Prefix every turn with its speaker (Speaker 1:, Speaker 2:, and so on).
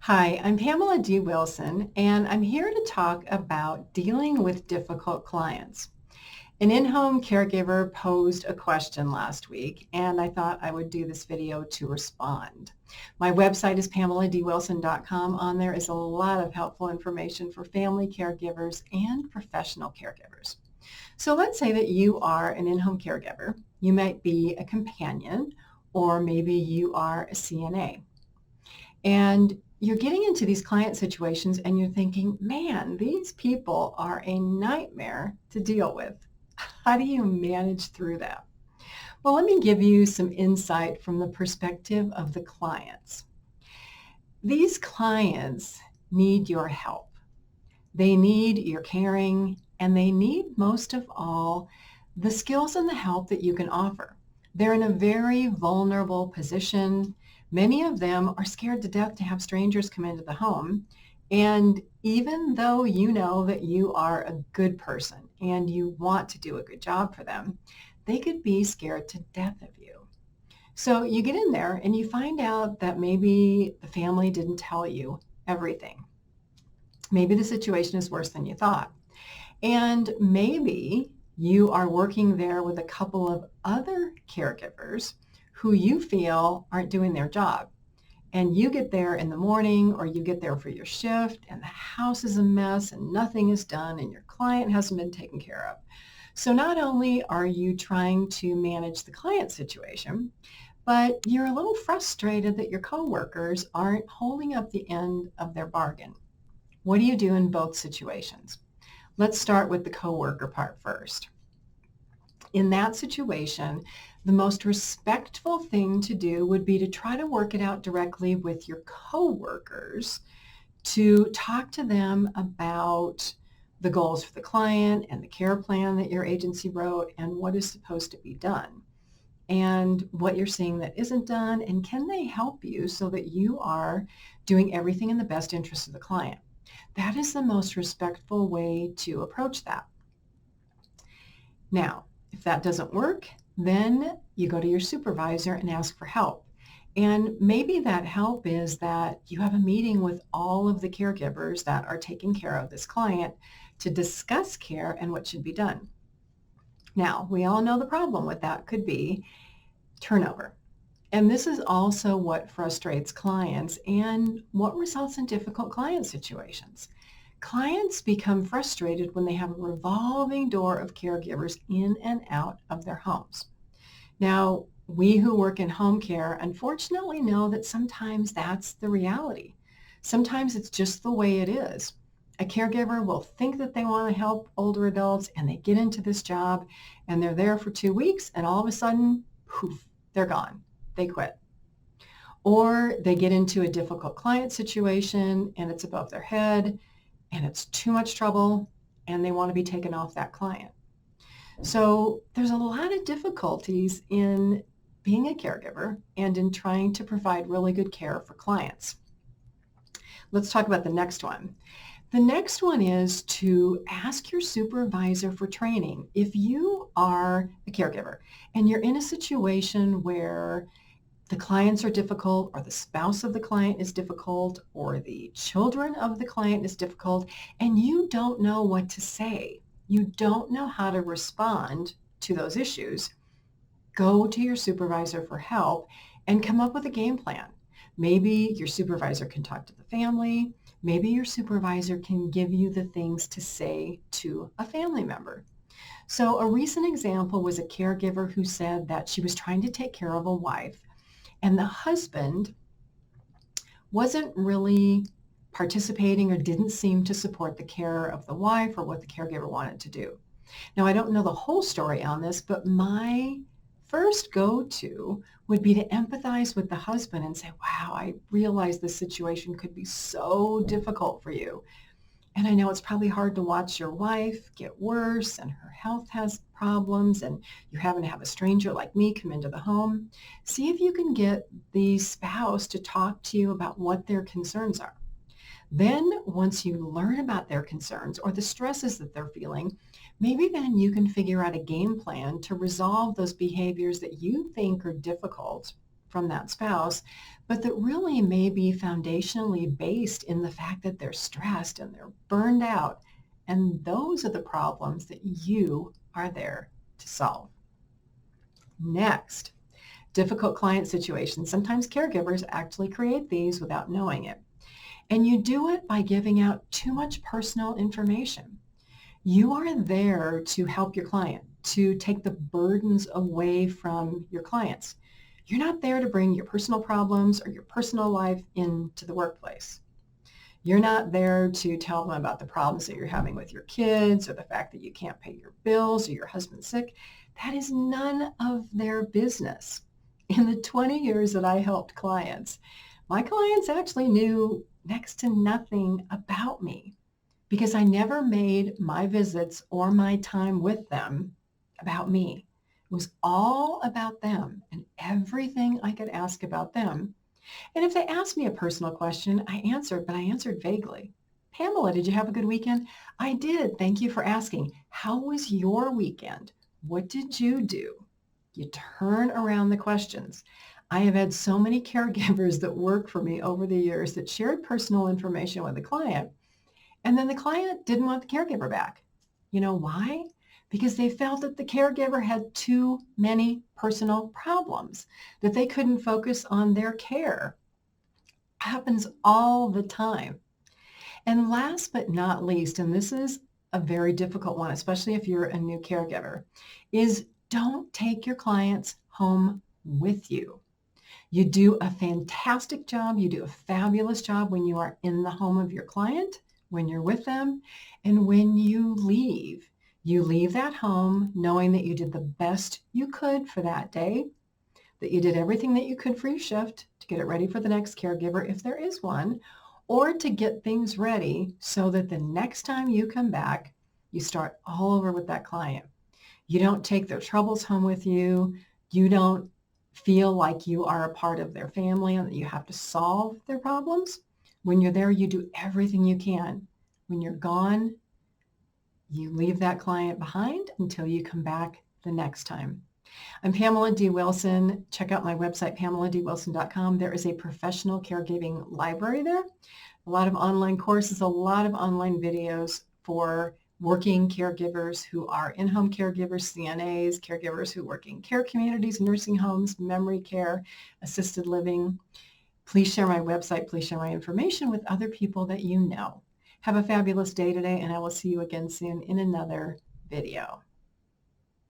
Speaker 1: Hi, I'm Pamela D Wilson, and I'm here to talk about dealing with difficult clients. An in-home caregiver posed a question last week, and I thought I would do this video to respond. My website is PamelaDWilson.com. On there is a lot of helpful information for family caregivers and professional caregivers. So let's say that you are an in-home caregiver. You might be a companion, or maybe you are a CNA. And you're getting into these client situations and you're thinking, man, these people are a nightmare to deal with. How do you manage through that? Well, let me give you some insight from the perspective of the clients. These clients need your help. They need your caring, and they need most of all the skills and the help that you can offer. They're in a very vulnerable position. Many of them are scared to death to have strangers come into the home. And even though you know that you are a good person and you want to do a good job for them, they could be scared to death of you. So you get in there and you find out that maybe the family didn't tell you everything. Maybe the situation is worse than you thought. And maybe you are working there with a couple of other caregivers who you feel aren't doing their job. And you get there in the morning or you get there for your shift and the house is a mess and nothing is done and your client hasn't been taken care of. So not only are you trying to manage the client situation, but you're a little frustrated that your coworkers aren't holding up the end of their bargain. What do you do in both situations? Let's start with the coworker part first. In that situation, the most respectful thing to do would be to try to work it out directly with your coworkers, to talk to them about the goals for the client and the care plan that your agency wrote and what is supposed to be done and what you're seeing that isn't done, and can they help you so that you are doing everything in the best interest of the client. That is the most respectful way to approach that. Now, if that doesn't work, then you go to your supervisor and ask for help. And maybe that help is that you have a meeting with all of the caregivers that are taking care of this client to discuss care and what should be done. Now, we all know the problem with that could be turnover. And this is also what frustrates clients and what results in difficult client situations. Clients become frustrated when they have a revolving door of caregivers in and out of their homes. Now, we who work in home care unfortunately know that sometimes that's the reality. Sometimes it's just the way it is. A caregiver will think that they want to help older adults and they get into this job and they're there for 2 weeks and all of a sudden, poof, they're gone. They quit. Or they get into a difficult client situation and it's above their head and it's too much trouble and they want to be taken off that client. So there's a lot of difficulties in being a caregiver and in trying to provide really good care for clients. Let's talk about the next one. The next one is to ask your supervisor for training. If you are a caregiver and you're in a situation where the clients are difficult or the spouse of the client is difficult or the children of the client is difficult and you don't know what to say, you don't know how to respond to those issues, go to your supervisor for help and come up with a game plan. Maybe your supervisor can talk to the family. Maybe your supervisor can give you the things to say to a family member. So a recent example was a caregiver who said that she was trying to take care of a wife and the husband wasn't really participating or didn't seem to support the care of the wife or what the caregiver wanted to do. Now, I don't know the whole story on this, but my first go-to would be to empathize with the husband and say, wow, I realize this situation could be so difficult for you. And I know it's probably hard to watch your wife get worse and her health has problems and you're having to have a stranger like me come into the home. See if you can get the spouse to talk to you about what their concerns are. Then once you learn about their concerns or the stresses that they're feeling, maybe then you can figure out a game plan to resolve those behaviors that you think are difficult from that spouse, but that really may be foundationally based in the fact that they're stressed and they're burned out. And those are the problems that you are there to solve. Next, difficult client situations. Sometimes caregivers actually create these without knowing it. And you do it by giving out too much personal information. You are there to help your client, to take the burdens away from your clients. You're not there to bring your personal problems or your personal life into the workplace. You're not there to tell them about the problems that you're having with your kids or the fact that you can't pay your bills or your husband's sick. That is none of their business. In the 20 years that I helped clients, my clients actually knew next to nothing about me because I never made my visits or my time with them about me. It was all about them and everything I could ask about them. And if they asked me a personal question, I answered, but I answered vaguely. Pamela, did you have a good weekend? I did. Thank you for asking. How was your weekend? What did you do? You turn around the questions. I have had so many caregivers that work for me over the years that shared personal information with the client, and then the client didn't want the caregiver back. You know why? Because they felt that the caregiver had too many personal problems, that they couldn't focus on their care. Happens all the time. And last but not least, and this is a very difficult one, especially if you're a new caregiver, is don't take your clients home with you. You do a fantastic job. You do a fabulous job when you are in the home of your client, when you're with them, and when you leave. You leave that home knowing that you did the best you could for that day, that you did everything that you could for your shift to get it ready for the next caregiver, if there is one, or to get things ready so that the next time you come back, you start all over with that client. You don't take their troubles home with you. You don't feel like you are a part of their family and that you have to solve their problems. When you're there, you do everything you can. When you're gone, you leave that client behind until you come back the next time. I'm Pamela D. Wilson. Check out my website, PamelaDWilson.com. There is a professional caregiving library there. A lot of online courses, a lot of online videos for working caregivers who are in-home caregivers, CNAs, caregivers who work in care communities, nursing homes, memory care, assisted living. Please share my website. Please share my information with other people that you know. Have a fabulous day today, and I will see you again soon in another video.